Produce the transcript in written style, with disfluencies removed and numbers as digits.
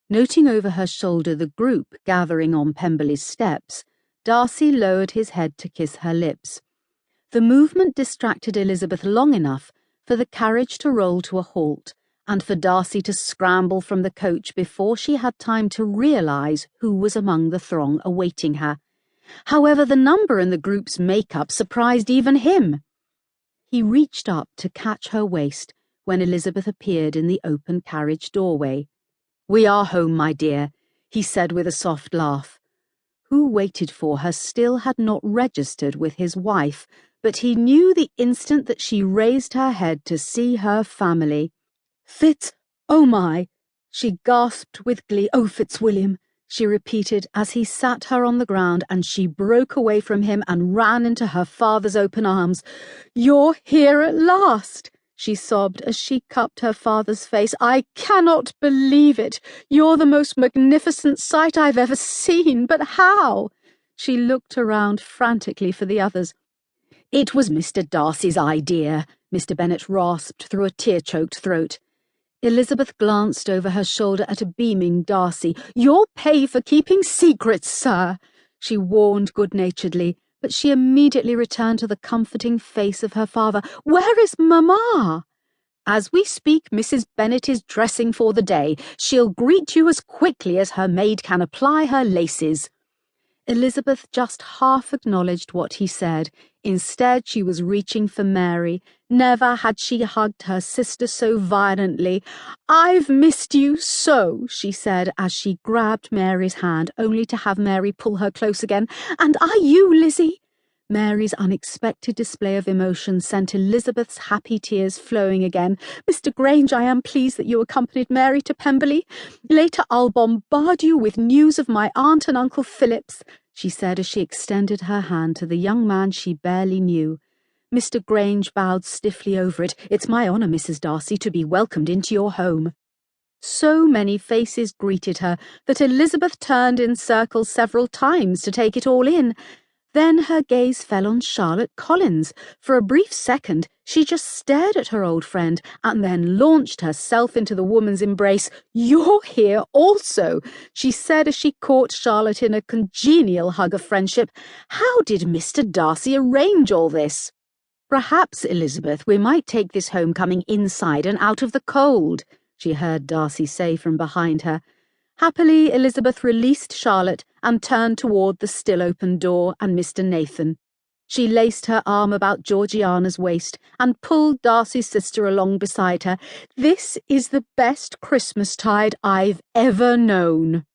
Noting over her shoulder the group gathering on Pemberley's steps, Darcy lowered his head to kiss her lips. The movement distracted Elizabeth long enough for the carriage to roll to a halt, and for Darcy to scramble from the coach before she had time to realise who was among the throng awaiting her. However, the number in the group's make-up surprised even him. He reached up to catch her waist when Elizabeth appeared in the open carriage doorway. "We are home, my dear," he said with a soft laugh. Who waited for her still had not registered with his wife, but he knew the instant that she raised her head to see her family. "Fitz, oh my!" she gasped with glee. "Oh, Fitzwilliam!" she repeated as he sat her on the ground, and she broke away from him and ran into her father's open arms. "You're here at last!" she sobbed as she cupped her father's face. "I cannot believe it. You're the most magnificent sight I've ever seen. But how?" She looked around frantically for the others. "It was Mr. Darcy's idea," Mr. Bennet rasped through a tear-choked throat. Elizabeth glanced over her shoulder at a beaming Darcy. "You'll pay for keeping secrets, sir," she warned good-naturedly, but she immediately returned to the comforting face of her father. "Where is Mamma?" "As we speak, Mrs. Bennet is dressing for the day. She'll greet you as quickly as her maid can apply her laces." Elizabeth just half acknowledged what he said. Instead, she was reaching for Mary. Never had she hugged her sister so violently. "I've missed you so," she said as she grabbed Mary's hand, only to have Mary pull her close again. "And are you, Lizzie?" Mary's unexpected display of emotion sent Elizabeth's happy tears flowing again. "Mr. Grange, I am pleased that you accompanied Mary to Pemberley. Later I'll bombard you with news of my aunt and Uncle Phillips," she said as she extended her hand to the young man she barely knew. Mr. Grange bowed stiffly over it. "It's my honour, Mrs. Darcy, to be welcomed into your home." So many faces greeted her that Elizabeth turned in circles several times to take it all in. Then her gaze fell on Charlotte Collins. For a brief second, she just stared at her old friend and then launched herself into the woman's embrace. "You're here also," she said as she caught Charlotte in a congenial hug of friendship. "How did Mr. Darcy arrange all this?" "Perhaps, Elizabeth, we might take this homecoming inside and out of the cold," she heard Darcy say from behind her. Happily, Elizabeth released Charlotte and turned toward the still-open door and Mr. Nathan. She laced her arm about Georgiana's waist and pulled Darcy's sister along beside her. "This is the best Christmastide I've ever known."